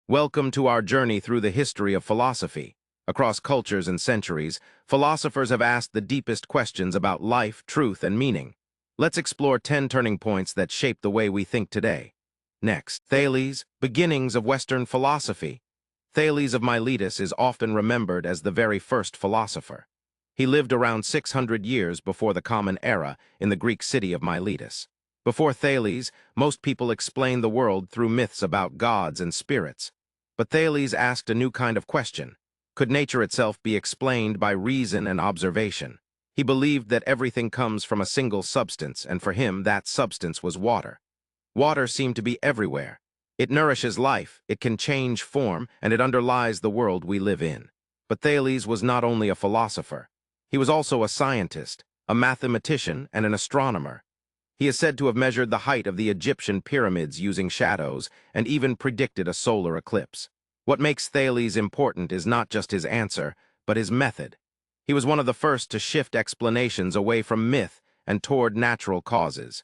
Welcome to our journey through the history of philosophy. Across cultures and centuries, philosophers have asked the deepest questions about life, truth, and meaning. Let's explore 10 turning points that shape the way we think today. Next, Thales, beginnings of Western philosophy. Thales of Miletus is often remembered as the very first philosopher. He lived around 600 years before the Common Era in the Greek city of Miletus. Before Thales, most people explained the world through myths about gods and spirits. But Thales asked a new kind of question. Could nature itself be explained by reason and observation? He believed that everything comes from a single substance, and for him that substance was water. Water seemed to be everywhere. It nourishes life, it can change form, and it underlies the world we live in. But Thales was not only a philosopher. He was also a scientist, a mathematician, and an astronomer. He is said to have measured the height of the Egyptian pyramids using shadows, and even predicted a solar eclipse. What makes Thales important is not just his answer, but his method. He was one of the first to shift explanations away from myth and toward natural causes.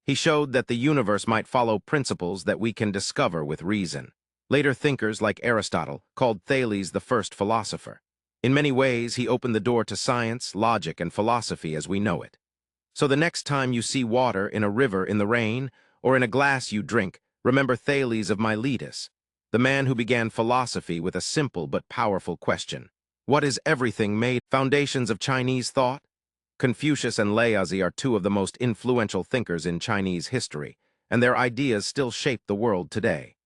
He showed that the universe might follow principles that we can discover with reason. Later thinkers like Aristotle called Thales the first philosopher. In many ways, he opened the door to science, logic, and philosophy as we know it. So the next time you see water in a river in the rain, or in a glass you drink, remember Thales of Miletus, the man who began philosophy with a simple but powerful question. What is everything made? Foundations of Chinese thought? Confucius and Laozi are two of the most influential thinkers in Chinese history, and their ideas still shape the world today.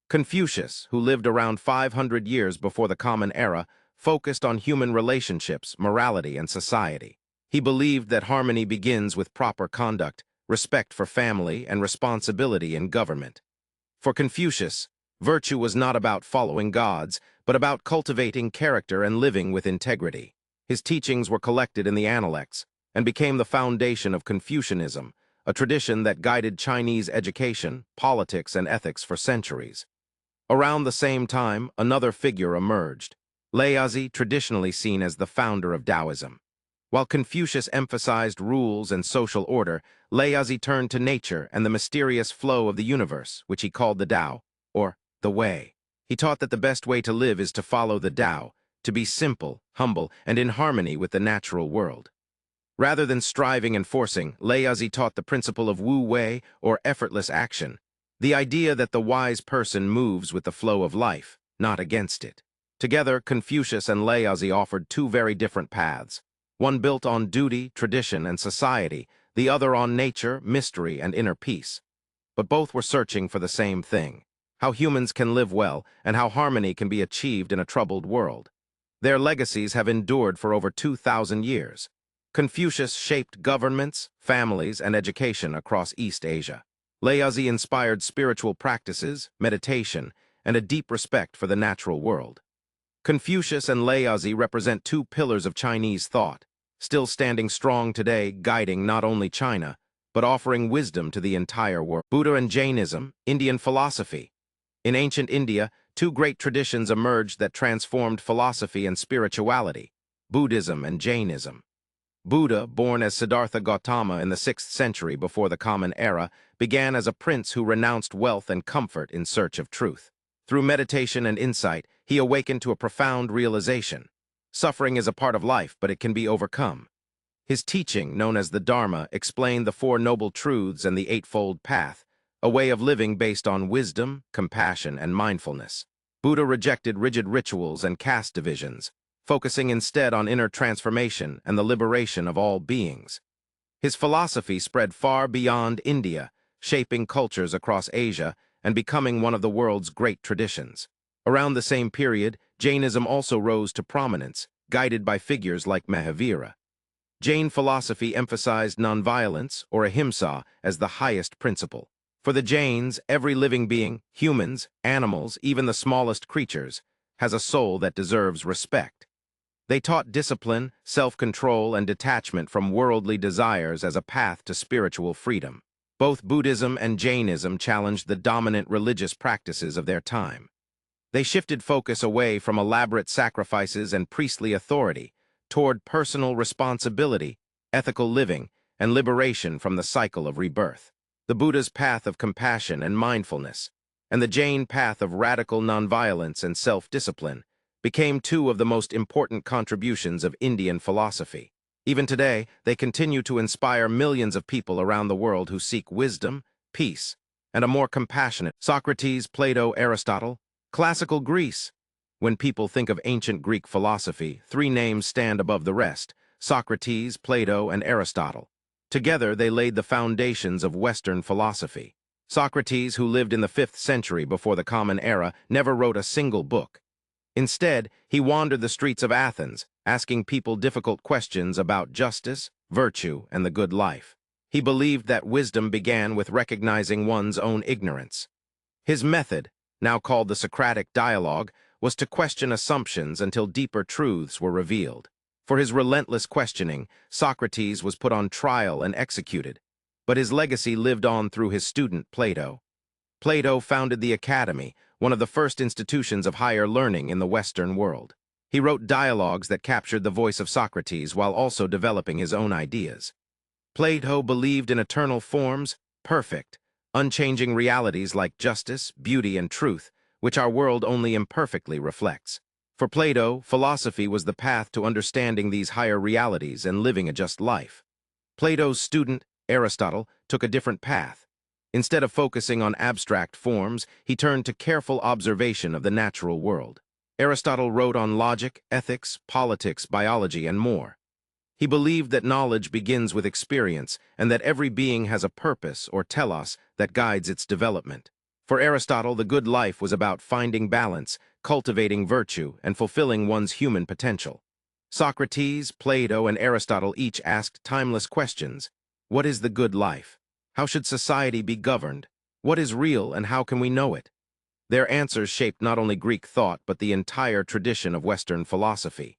Confucius, who lived around 500 years before the Common Era, focused on human relationships, morality, and society. He believed that harmony begins with proper conduct, respect for family, and responsibility in government. For Confucius, virtue was not about following gods, but about cultivating character and living with integrity. His teachings were collected in the Analects and became the foundation of Confucianism, a tradition that guided Chinese education, politics, and ethics for centuries. Around the same time, another figure emerged, Laozi, traditionally seen as the founder of Taoism. While Confucius emphasized rules and social order, Laozi turned to nature and the mysterious flow of the universe, which he called the Tao, or the Way. He taught that the best way to live is to follow the Tao, to be simple, humble, and in harmony with the natural world. Rather than striving and forcing, Laozi taught the principle of Wu Wei, or effortless action, the idea that the wise person moves with the flow of life, not against it. Together, Confucius and Laozi offered two very different paths. One built on duty, tradition, and society, the other on nature, mystery, and inner peace. But both were searching for the same thing: how humans can live well and how harmony can be achieved in a troubled world. Their legacies have endured for over 2,000 years. Confucius shaped governments, families, and education across East Asia. Laozi inspired spiritual practices, meditation, and a deep respect for the natural world. Confucius and Laozi represent two pillars of Chinese thought, still standing strong today, guiding not only China, but offering wisdom to the entire world. Buddha and Jainism, Indian philosophy. In ancient India, two great traditions emerged that transformed philosophy and spirituality: Buddhism and Jainism. Buddha, born as Siddhartha Gautama in the 6th century before the Common Era, began as a prince who renounced wealth and comfort in search of truth. Through meditation and insight, he awakened to a profound realization. Suffering is a part of life, but it can be overcome. His teaching, known as the Dharma, explained the Four Noble Truths and the Eightfold Path, a way of living based on wisdom, compassion, and mindfulness. Buddha rejected rigid rituals and caste divisions, focusing instead on inner transformation and the liberation of all beings. His philosophy spread far beyond India, shaping cultures across Asia and becoming one of the world's great traditions. Around the same period, Jainism also rose to prominence, guided by figures like Machiavelli. Jain philosophy emphasized nonviolence, or ahimsa, as the highest principle. For the Jains, every living being, humans, animals, even the smallest creatures, has a soul that deserves respect. They taught discipline, self-control, and detachment from worldly desires as a path to spiritual freedom. Both Buddhism and Jainism challenged the dominant religious practices of their time. They shifted focus away from elaborate sacrifices and priestly authority toward personal responsibility, ethical living, and liberation from the cycle of rebirth. The Buddha's path of compassion and mindfulness. and the Jain path of radical nonviolence and self-discipline became two of the most important contributions of Indian philosophy. Even today, they continue to inspire millions of people around the world who seek wisdom, peace, and a more compassionate Socrates, Plato, Aristotle, classical Greece. When people think of ancient Greek philosophy, three names stand above the rest: Socrates, Plato, and Aristotle. Together, they laid the foundations of Western philosophy. Socrates, who lived in the 5th century before the Common Era, never wrote a single book. Instead, he wandered the streets of Athens, asking people difficult questions about justice, virtue, and the good life. He believed that wisdom began with recognizing one's own ignorance. His method, now called the Socratic dialogue, was to question assumptions until deeper truths were revealed. For his relentless questioning, Socrates was put on trial and executed, but his legacy lived on through his student Plato. Plato founded the Academy, one of the first institutions of higher learning in the Western world. He wrote dialogues that captured the voice of Socrates while also developing his own ideas. Plato believed in eternal forms, perfect, unchanging realities like justice, beauty, and truth, which our world only imperfectly reflects. For Plato, philosophy was the path to understanding these higher realities and living a just life. Plato's student, Aristotle, took a different path. Instead of focusing on abstract forms, he turned to careful observation of the natural world. Aristotle wrote on logic, ethics, politics, biology, and more. He believed that knowledge begins with experience and that every being has a purpose, or telos, that guides its development. For Aristotle, the good life was about finding balance, cultivating virtue, and fulfilling one's human potential. Socrates, Plato, and Aristotle each asked timeless questions. What is the good life? How should society be governed? What is real and how can we know it? Their answers shaped not only Greek thought but the entire tradition of Western philosophy.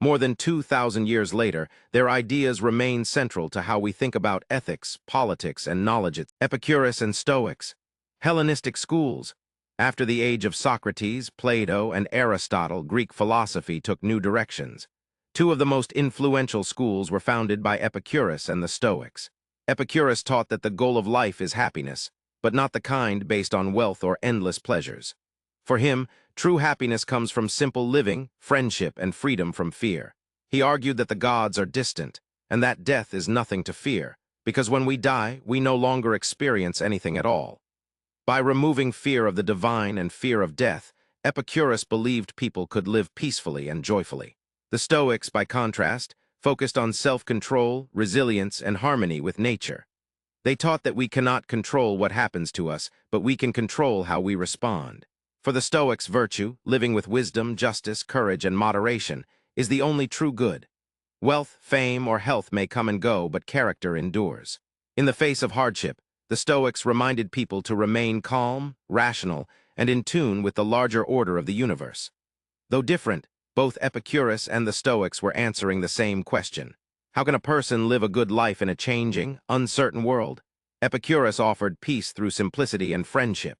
More than 2,000 years later, their ideas remain central to how we think about ethics, politics, and knowledge. Epicurus and Stoics, Hellenistic schools. After the age of Socrates, Plato, and Aristotle, Greek philosophy took new directions. Two of the most influential schools were founded by Epicurus and the Stoics. Epicurus taught that the goal of life is happiness, but not the kind based on wealth or endless pleasures. For him, true happiness comes from simple living, friendship, and freedom from fear. He argued that the gods are distant, and that death is nothing to fear, because when we die, we no longer experience anything at all. By removing fear of the divine and fear of death, Epicurus believed people could live peacefully and joyfully. The Stoics, by contrast, focused on self-control, resilience, and harmony with nature. They taught that we cannot control what happens to us, but we can control how we respond. For the Stoics, virtue, living with wisdom, justice, courage, and moderation, is the only true good. Wealth, fame, or health may come and go, but character endures. In the face of hardship, the Stoics reminded people to remain calm, rational, and in tune with the larger order of the universe. Though different, both Epicurus and the Stoics were answering the same question. How can a person live a good life in a changing, uncertain world? Epicurus offered peace through simplicity and friendship.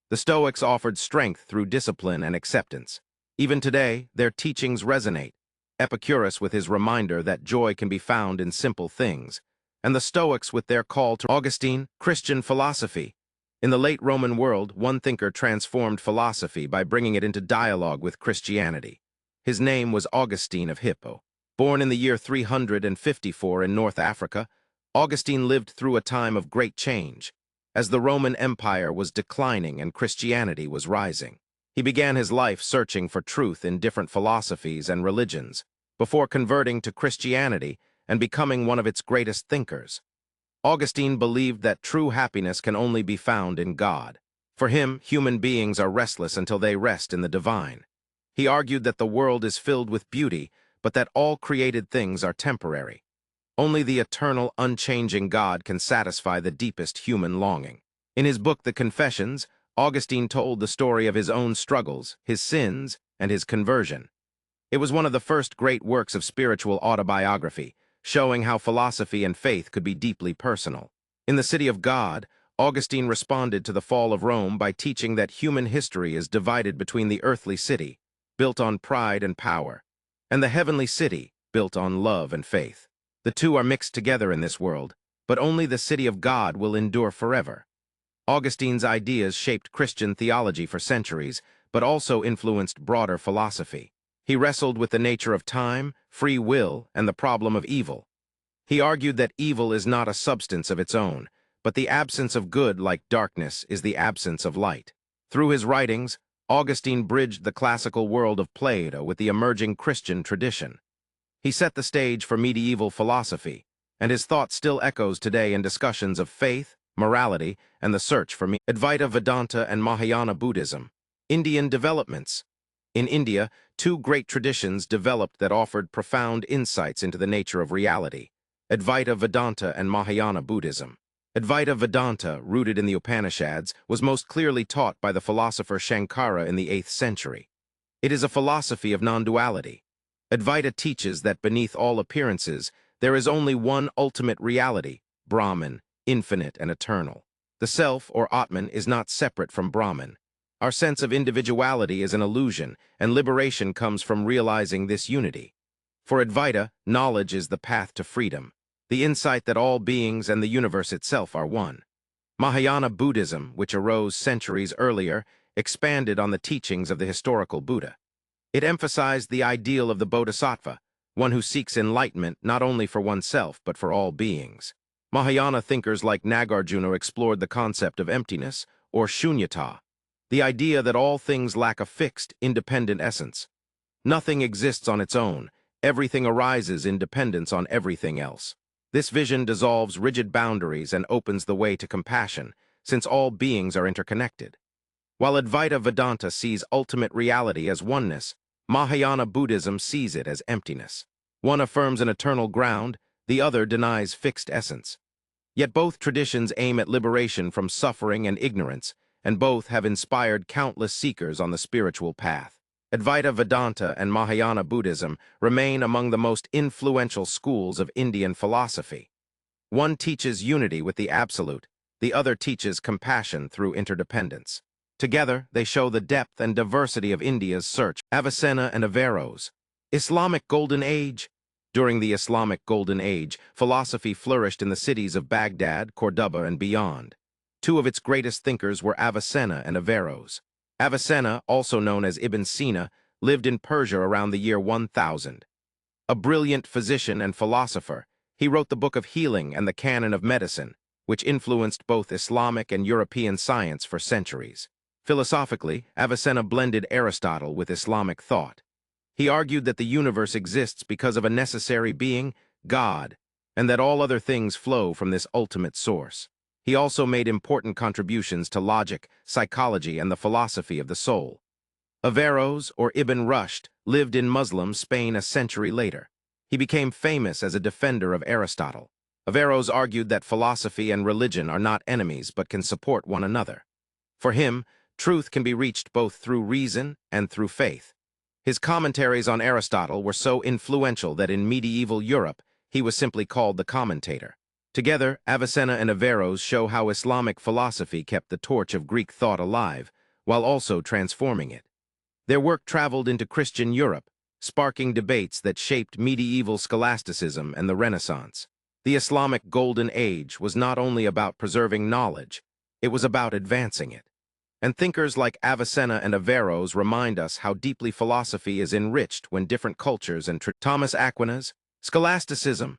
The Stoics offered strength through discipline and acceptance. Even today, their teachings resonate. Epicurus with his reminder that joy can be found in simple things, and the Stoics with their call to Augustine, Christian philosophy. In the late Roman world, one thinker transformed philosophy by bringing it into dialogue with Christianity. His name was Augustine of Hippo. Born in the year 354 in North Africa, Augustine lived through a time of great change, as the Roman Empire was declining and Christianity was rising. He began his life searching for truth in different philosophies and religions, before converting to Christianity and becoming one of its greatest thinkers. Augustine believed that true happiness can only be found in God. For him, human beings are restless until they rest in the divine. He argued that the world is filled with beauty, but that all created things are temporary. Only the eternal, unchanging God can satisfy the deepest human longing. In his book, The Confessions, Augustine told the story of his own struggles, his sins, and his conversion. It was one of the first great works of spiritual autobiography, showing how philosophy and faith could be deeply personal. In The City of God, Augustine responded to the fall of Rome by teaching that human history is divided between the earthly city, built on pride and power, and the heavenly city, built on love and faith. The two are mixed together in this world, but only the city of God will endure forever. Augustine's ideas shaped Christian theology for centuries, but also influenced broader philosophy. He wrestled with the nature of time, free will, and the problem of evil. He argued that evil is not a substance of its own, but the absence of good, like darkness, is the absence of light. Through his writings, Augustine bridged the classical world of Plato with the emerging Christian tradition. He set the stage for medieval philosophy, and his thought still echoes today in discussions of faith, morality, and the search for meaning. Advaita Vedanta and Mahayana Buddhism. Indian developments. In India, two great traditions developed that offered profound insights into the nature of reality: Advaita Vedanta and Mahayana Buddhism. Advaita Vedanta, rooted in the Upanishads, was most clearly taught by the philosopher Shankara in the 8th century. It is a philosophy of non-duality. Advaita teaches that beneath all appearances, there is only one ultimate reality, Brahman, infinite and eternal. The self, or Atman, is not separate from Brahman. Our sense of individuality is an illusion, and liberation comes from realizing this unity. For Advaita, knowledge is the path to freedom, the insight that all beings and the universe itself are one. Mahayana Buddhism, which arose centuries earlier, expanded on the teachings of the historical Buddha. It emphasized the ideal of the bodhisattva, one who seeks enlightenment not only for oneself but for all beings. Mahayana thinkers like Nagarjuna explored the concept of emptiness, or shunyata, the idea that all things lack a fixed, independent essence. Nothing exists on its own. Everything arises in dependence on everything else. This vision dissolves rigid boundaries and opens the way to compassion, since all beings are interconnected. While Advaita Vedanta sees ultimate reality as oneness, Mahayana Buddhism sees it as emptiness. One affirms an eternal ground, the other denies fixed essence. Yet both traditions aim at liberation from suffering and ignorance, and both have inspired countless seekers on the spiritual path. Advaita Vedanta and Mahayana Buddhism remain among the most influential schools of Indian philosophy. One teaches unity with the absolute, the other teaches compassion through interdependence. Together, they show the depth and diversity of India's search. Avicenna and Averroes. Islamic Golden Age. During the Islamic Golden Age, philosophy flourished in the cities of Baghdad, Cordoba, and beyond. Two of its greatest thinkers were Avicenna and Averroes. Avicenna, also known as Ibn Sina, lived in Persia around the year 1000. A brilliant physician and philosopher, he wrote the Book of Healing and the Canon of Medicine, which influenced both Islamic and European science for centuries. Philosophically, Avicenna blended Aristotle with Islamic thought. He argued that the universe exists because of a necessary being, God, and that all other things flow from this ultimate source. He also made important contributions to logic, psychology, and the philosophy of the soul. Averroes, or Ibn Rushd, lived in Muslim Spain a century later. He became famous as a defender of Aristotle. Averroes argued that philosophy and religion are not enemies but can support one another. For him, truth can be reached both through reason and through faith. His commentaries on Aristotle were so influential that in medieval Europe, he was simply called the commentator. Together, Avicenna and Averroes show how Islamic philosophy kept the torch of Greek thought alive, while also transforming it. Their work traveled into Christian Europe, sparking debates that shaped medieval scholasticism and the Renaissance. The Islamic Golden Age was not only about preserving knowledge, it was about advancing it. And thinkers like Avicenna and Averroes remind us how deeply philosophy is enriched when different cultures and Thomas Aquinas. Scholasticism.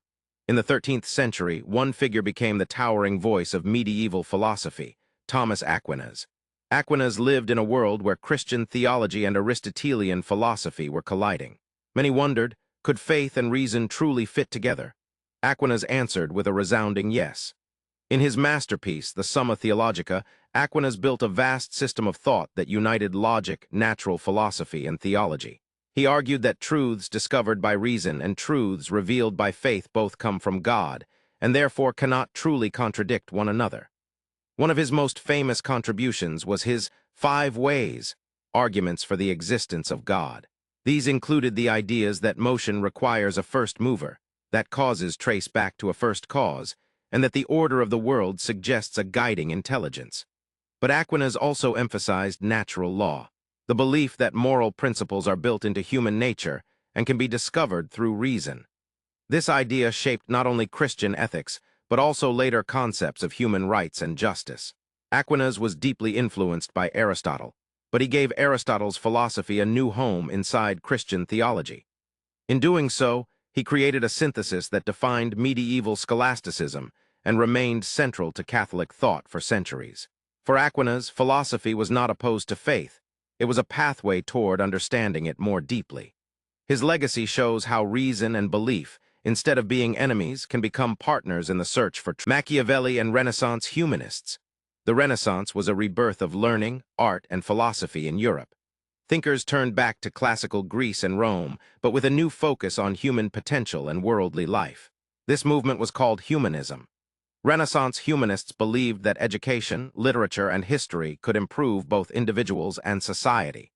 In the 13th century, one figure became the towering voice of medieval philosophy, Thomas Aquinas. Aquinas lived in a world where Christian theology and Aristotelian philosophy were colliding. Many wondered, could faith and reason truly fit together? Aquinas answered with a resounding yes. In his masterpiece, the Summa Theologica, Aquinas built a vast system of thought that united logic, natural philosophy, and theology. He argued that truths discovered by reason and truths revealed by faith both come from God, and therefore cannot truly contradict one another. One of his most famous contributions was his 5 Ways, arguments for the existence of God. These included the ideas that motion requires a first mover, that causes trace back to a first cause, and that the order of the world suggests a guiding intelligence. But Aquinas also emphasized natural law, the belief that moral principles are built into human nature and can be discovered through reason. This idea shaped not only Christian ethics, but also later concepts of human rights and justice. Aquinas was deeply influenced by Aristotle, but he gave Aristotle's philosophy a new home inside Christian theology. In doing so, he created a synthesis that defined medieval scholasticism and remained central to Catholic thought for centuries. For Aquinas, philosophy was not opposed to faith. It was a pathway toward understanding it more deeply. His legacy shows how reason and belief, instead of being enemies, can become partners in the search for Machiavelli and Renaissance humanists. The Renaissance was a rebirth of learning, art, and philosophy in Europe. Thinkers turned back to classical Greece and Rome, but with a new focus on human potential and worldly life. This movement was called humanism. Renaissance humanists believed that education, literature, and history could improve both individuals and society.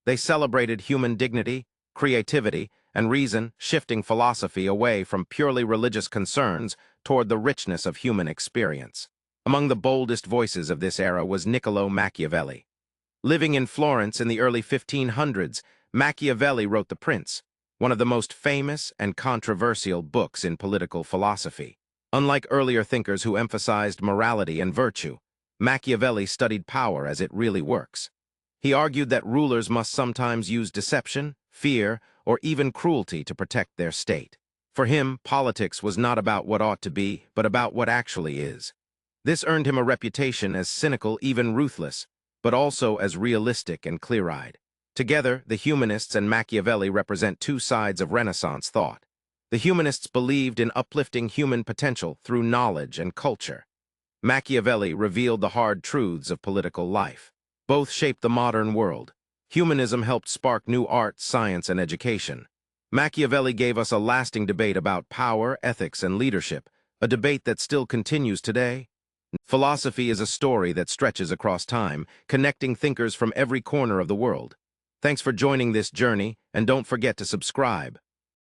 They celebrated human dignity, creativity, and reason, shifting philosophy away from purely religious concerns toward the richness of human experience. Among the boldest voices of this era was Niccolo Machiavelli. Living in Florence in the early 1500s, Machiavelli wrote The Prince, one of the most famous and controversial books in political philosophy. Unlike earlier thinkers who emphasized morality and virtue, Machiavelli studied power as it really works. He argued that rulers must sometimes use deception, fear, or even cruelty to protect their state. For him, politics was not about what ought to be, but about what actually is. This earned him a reputation as cynical, even ruthless, but also as realistic and clear-eyed. Together, the humanists and Machiavelli represent two sides of Renaissance thought. The humanists believed in uplifting human potential through knowledge and culture. Machiavelli revealed the hard truths of political life. Both shaped the modern world. Humanism helped spark new art, science, and education. Machiavelli gave us a lasting debate about power, ethics, and leadership, a debate that still continues today. Philosophy is a story that stretches across time, connecting thinkers from every corner of the world. Thanks for joining this journey, and don't forget to subscribe.